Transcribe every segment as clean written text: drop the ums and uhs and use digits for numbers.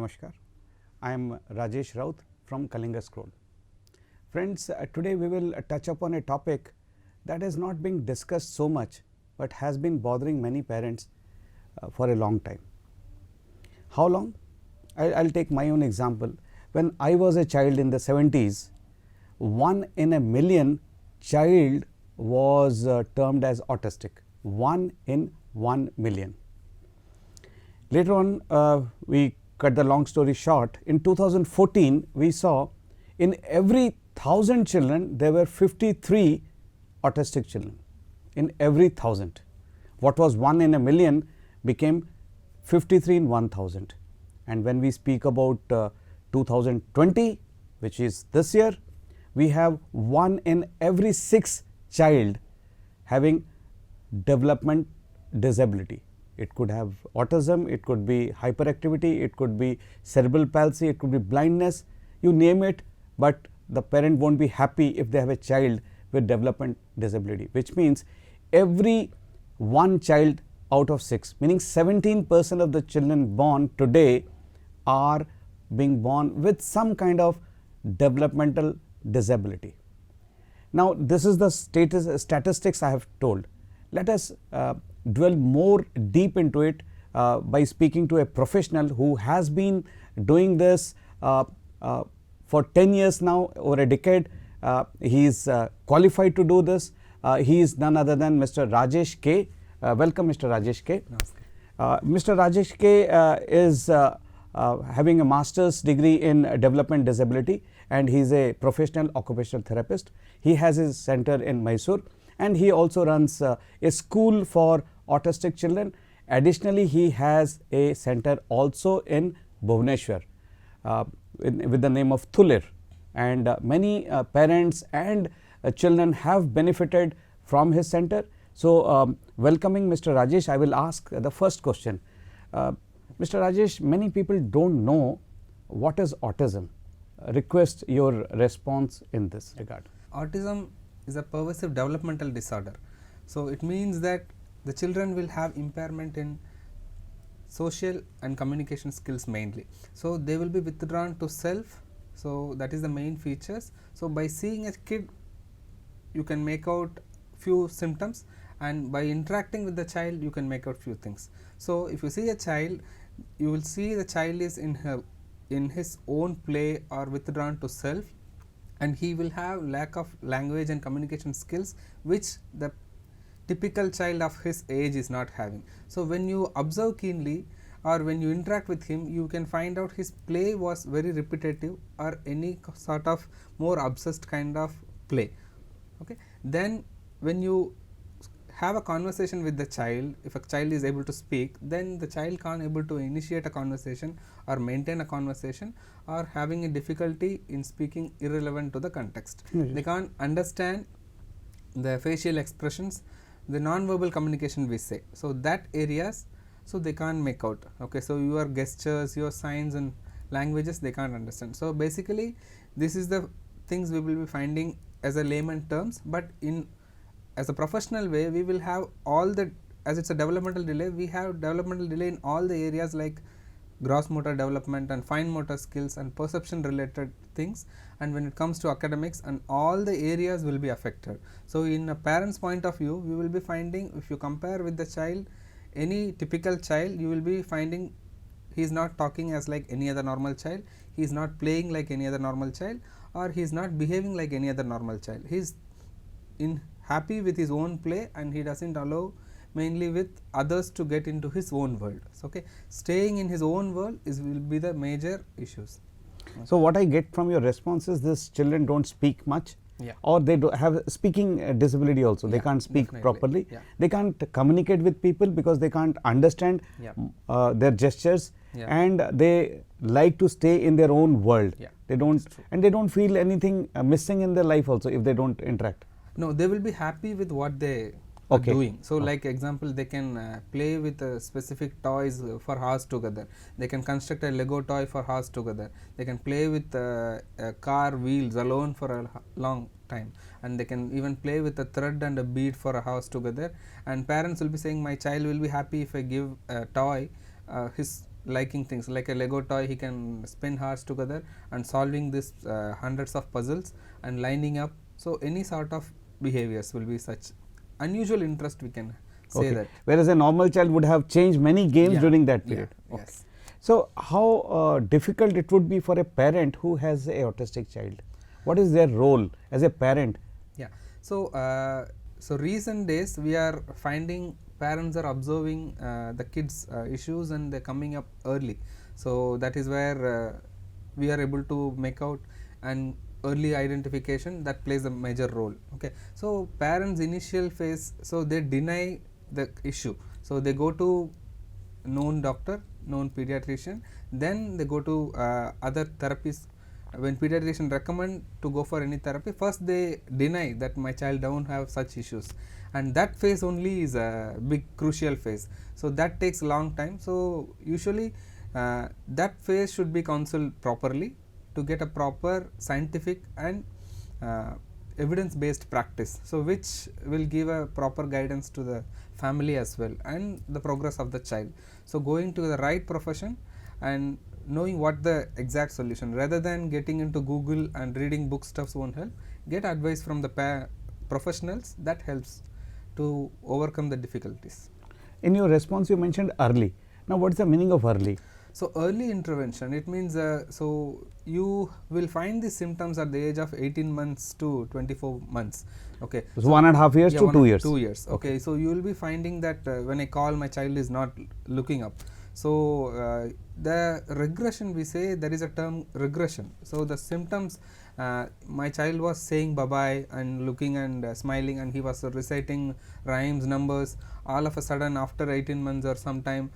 Namaskar. I am Rajesh Raut from Kalinga Scroll. Friends, today we will touch upon a topic that is not being discussed so much, but has been bothering many parents for a long time. How long? I'll take my own example. When I was a child in the 70s, 1 in a million child was termed as autistic. 1 in 1 million. Later on, we cut the long story short. In 2014, we saw in every 1,000 children, there were 53 autistic children. In every 1,000. What was 1 in a million became 53 in 1,000. And when we speak about 2020, which is this year, we have 1 in every 6 child having development disability. It could have autism, it could be hyperactivity, it could be cerebral palsy, it could be blindness, you name it, but the parent won't be happy if they have a child with development disability, which means every 1 child out of 6, meaning 17% of the children born today are being born with some kind of developmental disability. Now, this is the statistics I have told. Let us dwell more deep into it by speaking to a professional who has been doing this for 10 years now, over a decade. He is qualified to do this. He is none other than Mr. Rajesh K. Welcome, Mr. Rajesh K. Mr. Rajesh K. Is having a master's degree in development disability, and he is a professional occupational therapist. He has his center in Mysore, and he also runs a school for autistic children. Additionally, he has a center also in Bhubaneswar with the name of Thulir, and many parents and children have benefited from his center. So, welcoming Mr. Rajesh, I will ask the first question. Mr. Rajesh, many people don't know what is autism. Request your response in this regard. Autism is a pervasive developmental disorder. So, it means that the children will have impairment in social and communication skills mainly. So, they will be withdrawn to self. So, that is the main features. So, by seeing a kid, you can make out few symptoms, and by interacting with the child, you can make out few things. So, if you see a child, you will see the child is in his own play or withdrawn to self, and he will have lack of language and communication skills, which the typical child of his age is not having. So, when you observe keenly or when you interact with him, you can find out his play was very repetitive or any sort of more obsessed kind of play. Okay. Then when you have a conversation with the child, if a child is able to speak, then the child can't able to initiate a conversation or maintain a conversation, or having a difficulty in speaking irrelevant to the context. They can't understand the facial expressions, the non-verbal communication we say. So, that areas, so they can't make out. Okay. So, your gestures, your signs and languages they can't understand. So, basically this is the things we will be finding as a layman terms, but in as a professional way we will have all the, as it is a developmental delay, we have developmental delay in all the areas like gross motor development and fine motor skills and perception related things, and when it comes to academics, and all the areas will be affected. So, in a parent's point of view, we will be finding, if you compare with the child, any typical child, you will be finding he is not talking as like any other normal child, he is not playing like any other normal child, or he is not behaving like any other normal child. He is happy with his own play, and he does not allow mainly with others to get into his own world. So, okay, staying in his own world will be the major issues. So, what I get from your response is this: children don't speak much, or they do have speaking disability also. They can't speak properly. They can't communicate with people because they can't understand their gestures, and they like to stay in their own world. They don't, and they don't feel anything missing in their life also if they don't interact. No, they will be happy with what they are doing. So, like example, they can play with specific toys for hours together. They can construct a Lego toy for hours together. They can play with car wheels alone for a long time, and they can even play with a thread and a bead for a house together. And parents will be saying, my child will be happy if I give a toy. His liking things like a Lego toy. He can spend hours together and solving this hundreds of puzzles and lining up. So any sort of behaviors will be such unusual interest, we can say that. Whereas a normal child would have changed many games Yeah, during that yeah, period. yes. So how difficult it would be for a parent who has a autistic child? What is their role as a parent? Yeah. So so recent days we are finding parents are observing the kids issues and they're coming up early. So that is where we are able to make out an early identification that plays a major role. Okay. So parents initial phase, so they deny the issue. So they go to known doctor, known pediatrician, then they go to other therapists. When pediatrician recommend to go for any therapy, first they deny that my child don't have such issues, and that phase only is a big crucial phase. So that takes a long time. So usually that phase should be counseled properly to get a proper scientific and evidence based practice, so which will give a proper guidance to the family as well and the progress of the child. So going to the right profession and knowing what the exact solution, rather than getting into Google and reading book stuffs won't help. Get advice from the professionals, that helps to overcome the difficulties. In your response you mentioned early. Now what is the meaning of early? So early intervention, it means so you will find the symptoms at the age of 18 months to 24 months. Okay. So 1.5 years Yeah, to 2 years. 2 years. Okay. So you will be finding that when I call, my child is not looking up. So the regression, we say there is a term regression. So the symptoms, my child was saying bye bye and looking and smiling, and he was reciting rhymes, numbers. All of a sudden after 18 months or sometime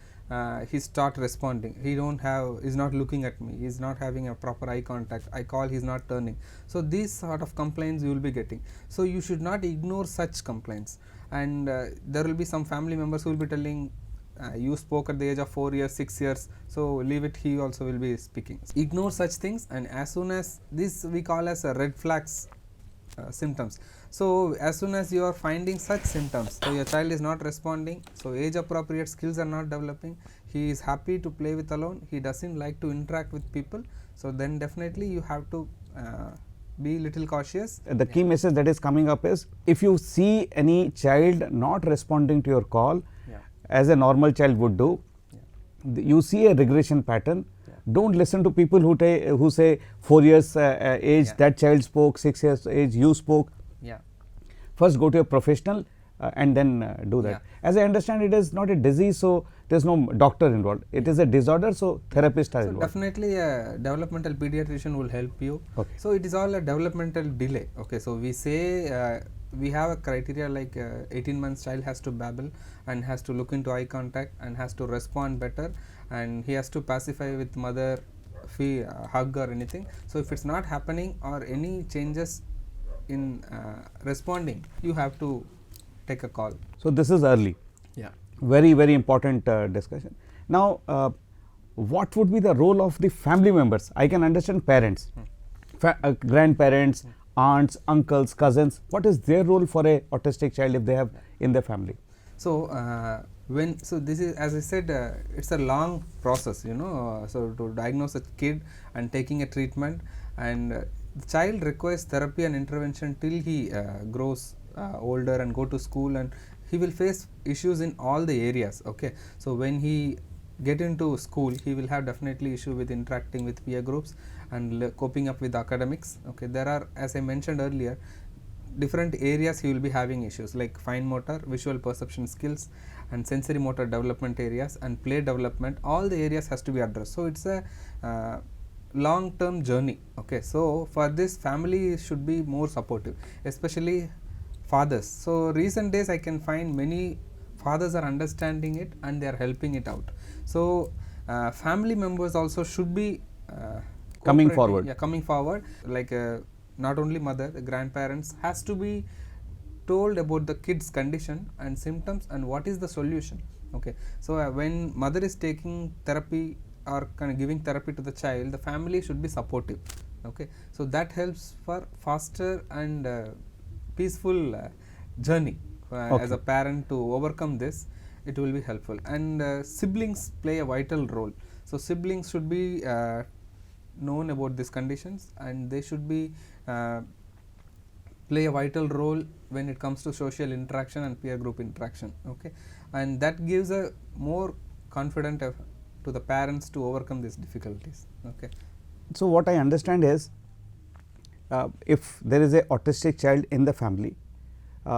he start responding. He is not looking at me, he is not having a proper eye contact. I call, he is not turning. So these sort of complaints you will be getting. So you should not ignore such complaints, and there will be some family members who will be telling you spoke at the age of 4 years, 6 years, so leave it, he also will be speaking. Ignore such things, and as soon as this we call as a red flags symptoms. So as soon as you are finding such symptoms, so your child is not responding, so age appropriate skills are not developing, he is happy to play with alone, he doesn't like to interact with people, so then definitely you have to be little cautious. The key message that is coming up is, if you see any child not responding to your call as a normal child would do, you see a regression pattern, don't listen to people who say 4 years age that child spoke, 6 years age you spoke. First go to a professional and then do that. As I understand, it is not a disease, so there is no doctor involved. It is a disorder, so therapists are involved. Definitely a developmental pediatrician will help you. Okay. So it is all a developmental delay. Okay, so we say we have a criteria like 18 months child has to babble and has to look into eye contact and has to respond better, and he has to pacify with mother, hug or anything. So if it's not happening or any changes in responding, you have to take a call. So this is early. Yeah. Very, very important discussion. Now what would be the role of the family members? I can understand parents, grandparents, aunts, uncles, cousins. What is their role for a autistic child if they have in their family? So so this is, as I said, it's a long process, you know. So to diagnose a kid and taking a treatment, and the child requires therapy and intervention till he grows older and go to school, and he will face issues in all the areas. Okay, so when he get into school, he will have definitely issue with interacting with peer groups and coping up with academics. Okay, there are, as I mentioned earlier, different areas he will be having issues like fine motor, visual perception skills, and sensory motor development areas, and play development. All the areas has to be addressed. So it's a long term journey. Okay, so for this, family should be more supportive, especially fathers. So recent days I can find many fathers are understanding it and they are helping it out. So family members also should be coming forward. Yeah, coming forward, like not only mother, the grandparents has to be told about the kid's condition and symptoms and what is the solution. Okay, so when mother is taking therapy or kind of giving therapy to the child, the family should be supportive. Okay, so that helps for faster and peaceful journey as a parent to overcome this. It will be helpful, and siblings play a vital role. So siblings should be known about these conditions, and they should be play a vital role when it comes to social interaction and peer group interaction. Okay, and that gives a more confident to the parents to overcome these difficulties. Okay. So what I understand is, if there is a autistic child in the family,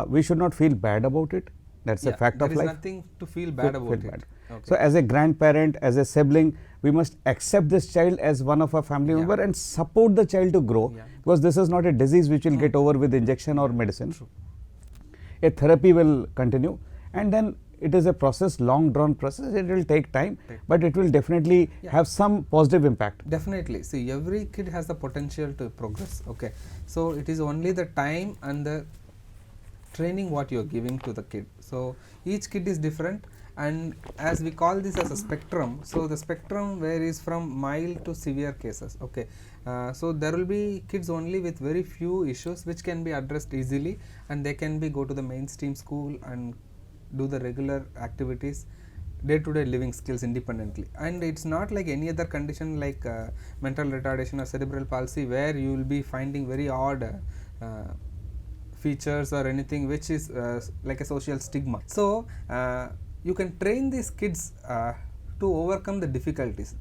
we should not feel bad about it. That's a fact of life. There is nothing to feel bad about feel it. bad. Okay. So as a grandparent, as a sibling, we must accept this child as one of our family member and support the child to grow, because this is not a disease which will get over with injection or medicine. True. A therapy will continue, and then it is a process, long drawn process. It will take time, but it will definitely have some positive impact. Definitely. See, every kid has the potential to progress. Okay, so it is only the time and the training what you are giving to the kid. So each kid is different, and as we call this as a spectrum, so the spectrum varies from mild to severe cases. Okay, so there will be kids only with very few issues which can be addressed easily, and they can be go to the mainstream school and do the regular activities, day-to-day living skills independently. And it's not like any other condition like mental retardation or cerebral palsy, where you will be finding very odd features or anything which is like a social stigma. So you can train these kids to overcome the difficulties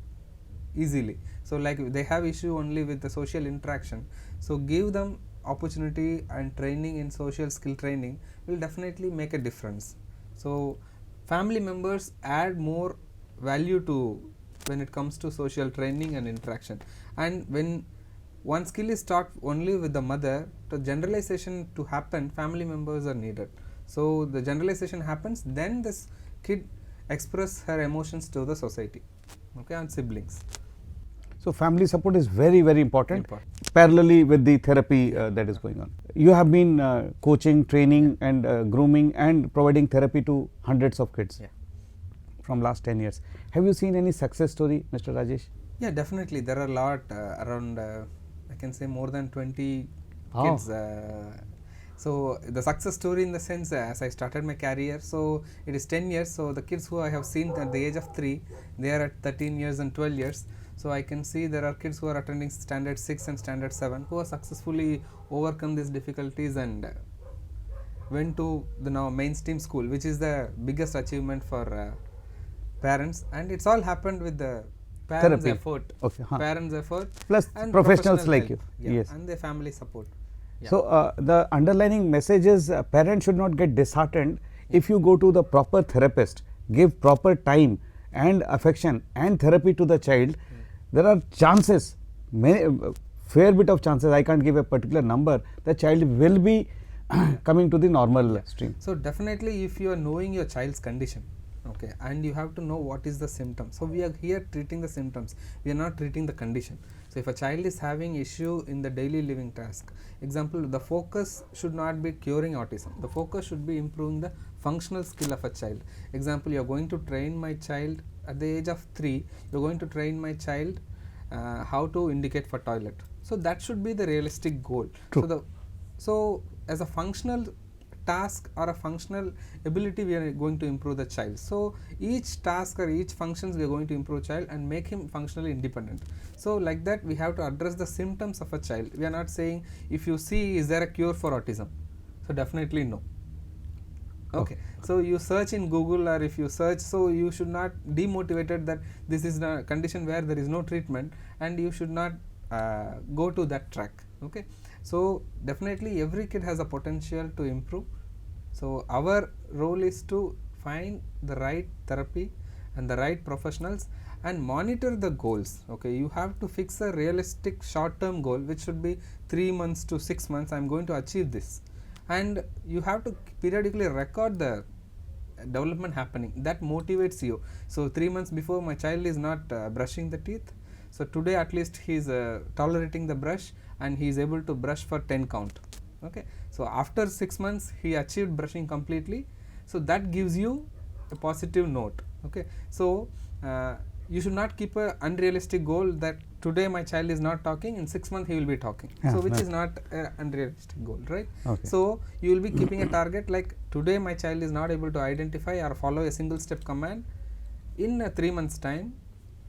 easily. So like they have issue only with the social interaction, so give them opportunity and training in social skill training will definitely make a difference. So family members add more value to when it comes to social training and interaction. And when one skill is taught only with the mother, the generalization to happen, family members are needed. So the generalization happens, then this kid express her emotions to the society, okay, and siblings. So family support is very, very important, parallelly with the therapy that is going on. You have been coaching, training and grooming and providing therapy to hundreds of kids from last 10 years. Have you seen any success story, Mr. Rajesh? Yeah, definitely. There are a lot, around I can say more than 20 kids. So the success story in the sense, as I started my career, so it is 10 years. So the kids who I have seen at the age of 3, they are at 13 years and 12 years. So I can see there are kids who are attending standard 6 and standard 7 who have successfully overcome these difficulties and went to the now mainstream school, which is the biggest achievement for parents. And it's all happened with the parents' effort, parents' effort, plus and professionals like help. you, yes, and the family support. So the underlining message is parents should not get disheartened if you go to the proper therapist, give proper time and affection and therapy to the child. There are chances, fair bit of chances, I can't give a particular number, the child will be coming to the normal stream. So definitely if you are knowing your child's condition, okay, and you have to know what is the symptom. So we are here treating the symptoms, we are not treating the condition. So if a child is having issue in the daily living task, example, the focus should not be curing autism, the focus should be improving the functional skill of a child. Example, you are going to train my child at the age of 3, you are going to train my child how to indicate for toilet. So that should be the realistic goal. True. So as a functional task or a functional ability, we are going to improve the child. So each task or each functions we are going to improve child and make him functionally independent. So like that we have to address the symptoms of a child. We are not saying if you see is there a cure for autism. So definitely no. Okay. So you search in Google or if you search, so you should not demotivated that this is the condition where there is no treatment, and you should not go to that track. Okay. So definitely every kid has a potential to improve. So our role is to find the right therapy and the right professionals and monitor the goals. Okay, you have to fix a realistic short-term goal which should be 3 months to 6 months. I am going to achieve this, and you have to periodically record the development happening. That motivates you. So 3 months before, my child is not brushing the teeth. So today at least he is tolerating the brush and he is able to brush for 10 count. Okay. So after 6 months he achieved brushing completely. So that gives you a positive note. Okay. So you should not keep a unrealistic goal that today my child is not talking, in 6 months he will be talking. So which is not an unrealistic goal, right? Okay. So you will be keeping a target like today my child is not able to identify or follow a single step command. In 3 months time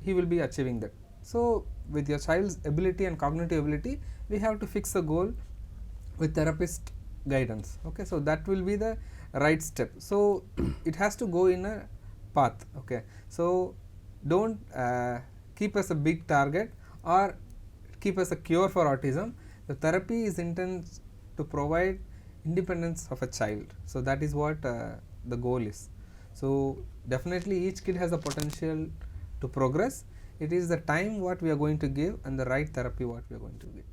he will be achieving that. So with your child's ability and cognitive ability, we have to fix a goal with therapist guidance. Okay, so that will be the right step. So it has to go in a path. Okay, so don't keep as a big target or keep as a cure for autism. The therapy is intended to provide independence of a child. So that is what the goal is. So definitely each kid has a potential to progress. It is the time what we are going to give and the right therapy what we are going to give.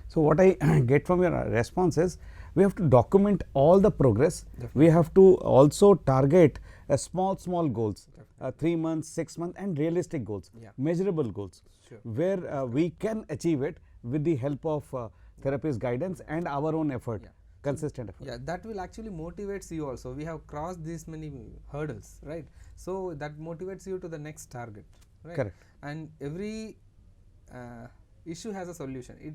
So what I get from your response is we have to document all the progress. Definitely. We have to also target small goals, 3 months, 6 months, and realistic goals, Yeah. measurable goals, Sure. where we can achieve it with the help of therapist guidance and our own effort, Yeah. consistent effort. Yeah, that will actually motivates you also. We have crossed these many hurdles, right? So that motivates you to the next target, right? Correct. And every issue has a solution. It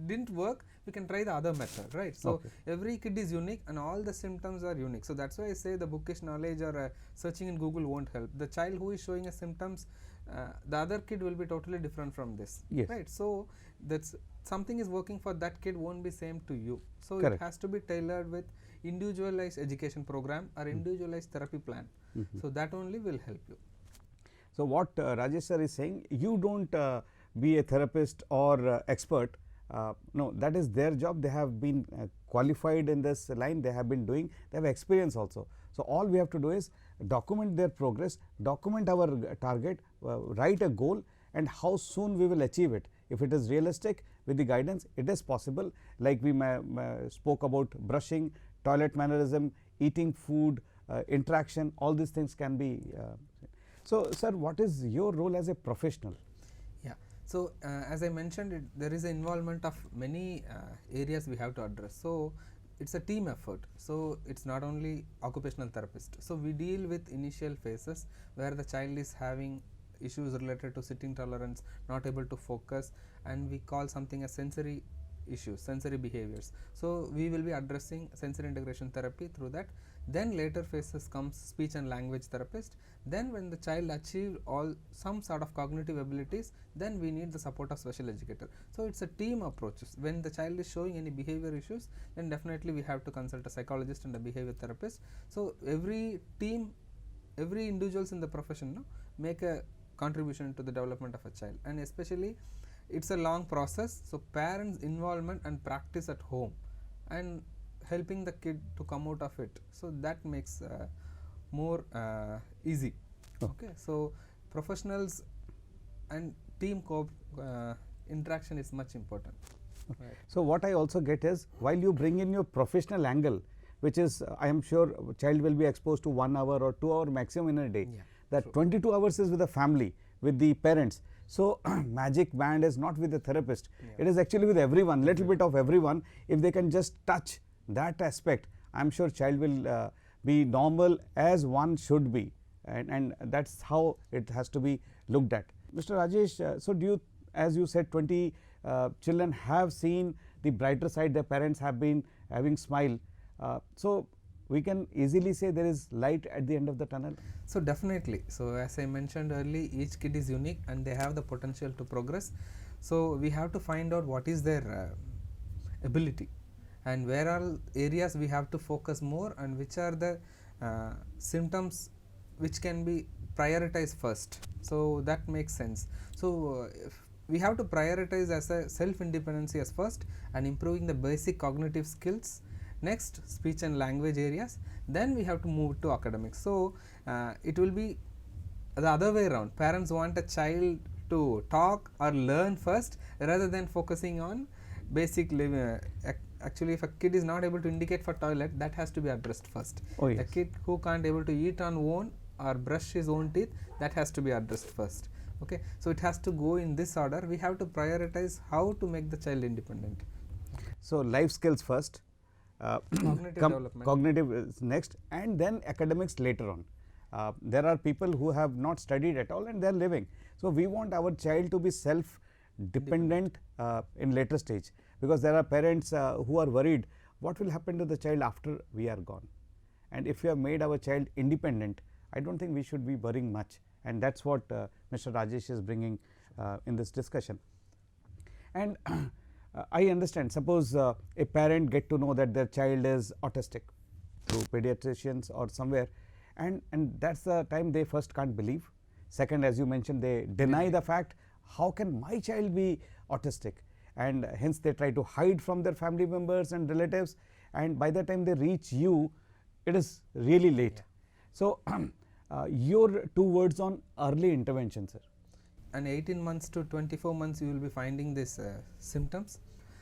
didn't work, we can try the other method, right? So Okay. every kid is unique and all the symptoms are unique. So that's why I say the bookish knowledge or searching in Google won't help. The child who is showing a symptoms, the other kid will be totally different from this, Yes. right? So that's something is working for that kid won't be same to you. So Correct. it has to be tailored with individualized education program or individualized therapy plan. So that only will help you. So what Rajesh sir is saying, you don't be a therapist or expert. No, that is their job. They have been qualified in this line. They have been doing. They have experience also. So all we have to do is document their progress, document our target, write a goal, and how soon we will achieve it. If it is realistic with the guidance, it is possible. Like we spoke about brushing, toilet mannerism, eating food, interaction. All these things can be. So, sir, what is your role as a professional? Yeah. So as I mentioned, there is an involvement of many areas we have to address. So it's a team effort. So it's not only occupational therapist. So we deal with initial phases where the child is having issues related to sitting tolerance, not able to focus, and we call something as sensory issues, sensory behaviors. So we will be addressing sensory integration therapy through that. Then later phases comes speech and language therapist. Then when the child achieve all some sort of cognitive abilities, then we need the support of special educator. So it's a team approach. When the child is showing any behavior issues, then definitely we have to consult a psychologist and a behavior therapist. So every team, every individuals in the profession make a contribution to the development of a child, and especially it's a long process. So parents involvement and practice at home and helping the kid to come out of it, so that makes more easy. Okay, so professionals and team interaction is much important. Right. So what I also get is, while you bring in your professional angle, which is I am sure child will be exposed to 1 hour or 2 hour maximum in a day, Yeah, that true. 22 hours is with the family, with the parents. So magic band is not with the therapist, Yeah. it is actually with everyone, little bit of everyone. If they can just touch that aspect, I am sure child will be normal as one should be, and that's how it has to be looked at. Mr. Rajesh, so do you, as you said, 20 children have seen the brighter side, their parents have been having smile. So we can easily say there is light at the end of the tunnel. So definitely. So as I mentioned earlier, each kid is unique and they have the potential to progress. So we have to find out what is their ability and where are areas we have to focus more, and which are the symptoms which can be prioritized first. So that makes sense. So if we have to prioritize as a self independency as first, and improving the basic cognitive skills. Next, speech and language areas. Then we have to move to academics. So it will be the other way around. Parents want a child to talk or learn first rather than focusing on basic living. Actually, if a kid is not able to indicate for toilet, that has to be addressed first. Oh, A yes. kid who can't able to eat on own or brush his own teeth, that has to be addressed first. Okay, so it has to go in this order. We have to prioritize how to make the child independent. So life skills first, Cognitive development. cognitive is next, and then academics later on. There are people who have not studied at all and they are living. So we want our child to be self dependent in later stage, because there are parents who are worried what will happen to the child after we are gone. And if we have made our child independent, I don't think we should be worrying much, and that's what Mr. Rajesh is bringing in this discussion. And I understand, suppose a parent get to know that their child is autistic through pediatricians or somewhere, and that's the time they first can't believe. Second, as you mentioned, they deny the fact, how can my child be autistic, and hence they try to hide from their family members and relatives, and by the time they reach you, it is really late. So your 2 words on early intervention, sir. And 18 months to 24 months you will be finding these symptoms.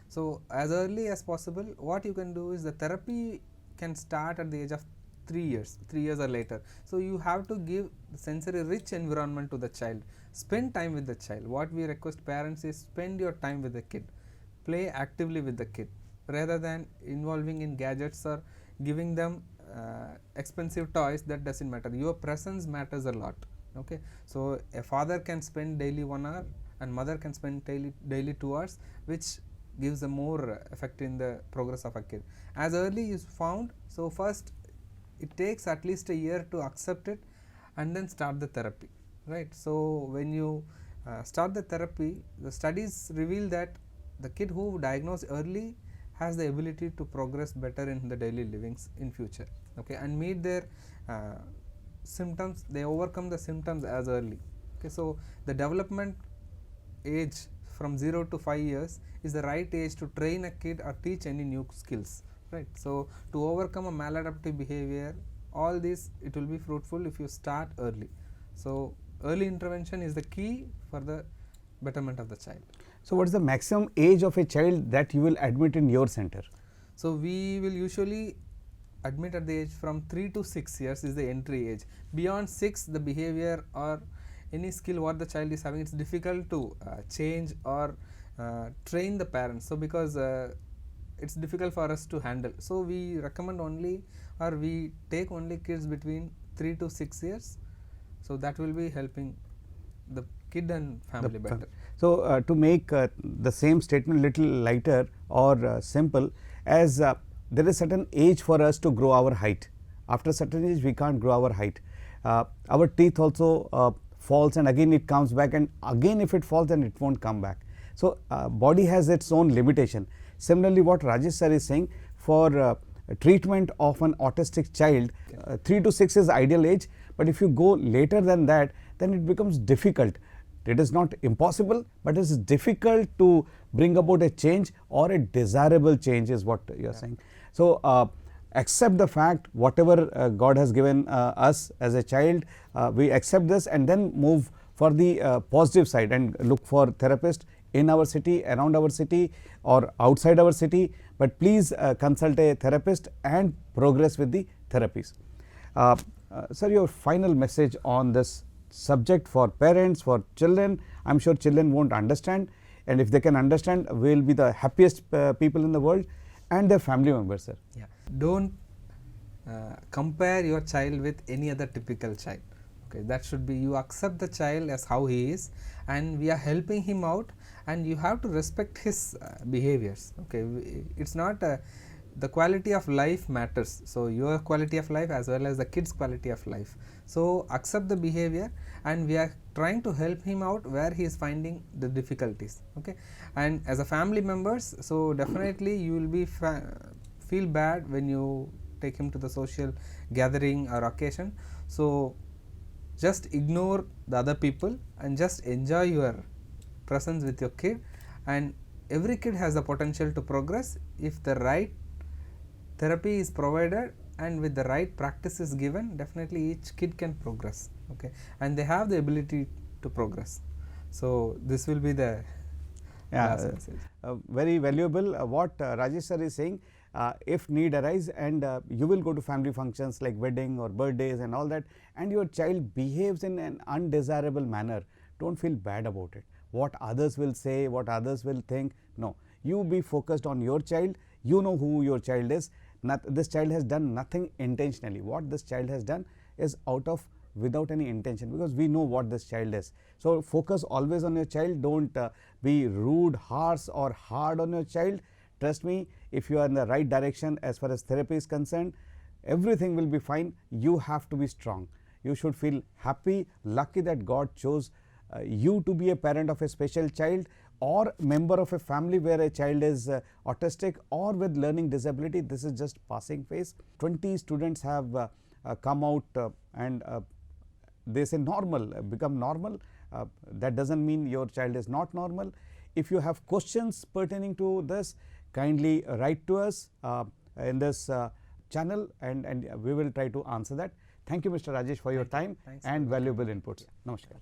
So as early as possible, what you can do is the therapy can start at the age of 3 years or later. So you have to give sensory rich environment to the child, spend time with the child. What we request parents is spend your time with the kid, play actively with the kid rather than involving in gadgets or giving them expensive toys. That doesn't matter. Your presence matters a lot. Okay, so a father can spend daily 1 hour and mother can spend daily 2 hours, which gives a more effect in the progress of a kid. As early is found, so first it takes at least a year to accept it and then start the therapy, right? So when you start the therapy, the studies reveal that the kid who diagnosed early has the ability to progress better in the daily livings in future, okay, and meet their symptoms. They overcome the symptoms as early. Okay, so the development age from 0 to 5 years is the right age to train a kid or teach any new skills, right? So to overcome a maladaptive behavior, all this, it will be fruitful if you start early. So early intervention is the key for the betterment of the child. So what is the maximum age of a child that you will admit in your center? So we will usually admit at the age from 3 to 6 years is the entry age. Beyond 6, the behavior or any skill what the child is having, it's difficult to change or train the parents. So because it's difficult for us to handle, so we recommend only, or we take only kids between 3 to 6 years. So that will be helping the kid and family better. So to make the same statement little lighter or simple, as there is certain age for us to grow our height. After certain age we can't grow our height. Our teeth also falls, and again it comes back, and again if it falls then it won't come back. So body has its own limitation. Similarly, what Rajesh sir is saying, for treatment of an autistic child, 3 to 6 is ideal age, but if you go later than that, then it becomes difficult. It is not impossible, but it is difficult to bring about a change or a desirable change, is what you are saying. So accept the fact, whatever God has given us as a child, we accept this and then move for the positive side and look for therapists in our city, around our city or outside our city, but please consult a therapist and progress with the therapies. Sir, your final message on this subject for parents, for children. I am sure children won't understand, and if they can understand, we will be the happiest people in the world, and their family members, sir. Yeah, don't compare your child with any other typical child. Okay, that should be, you accept the child as how he is, and we are helping him out, and you have to respect his behaviors. Okay, it's not the quality of life matters. So your quality of life as well as the kid's quality of life. So accept the behavior, and we are trying to help him out where he is finding the difficulties. Okay, and as a family members, so definitely you will be feel bad when you take him to the social gathering or occasion. So just ignore the other people and just enjoy your presence with your kid, and every kid has the potential to progress if the right therapy is provided and with the right practice is given. Definitely each kid can progress, okay, and they have the ability to progress. So this will be the last message. Very valuable what Rajesh sir is saying. If need arise and you will go to family functions like wedding or birthdays and all that, and your child behaves in an undesirable manner, don't feel bad about it. What others will say, what others will think, no, you be focused on your child. You know who your child is. This child has done nothing intentionally. What this child has done is without any intention, because we know what this child is. So focus always on your child. Don't be rude, harsh or hard on your child. Trust me, if you are in the right direction as far as therapy is concerned, everything will be fine. You have to be strong. You should feel happy, lucky that God chose you to be a parent of a special child or member of a family where a child is autistic or with learning disability. This is just passing phase. 20 students have come out and they say normal, become normal. That does not mean your child is not normal. If you have questions pertaining to this, kindly write to us in this channel, and we will try to answer that. Thank you, Mr. Rajesh, for your time Thanks and for valuable inputs. Namaskar.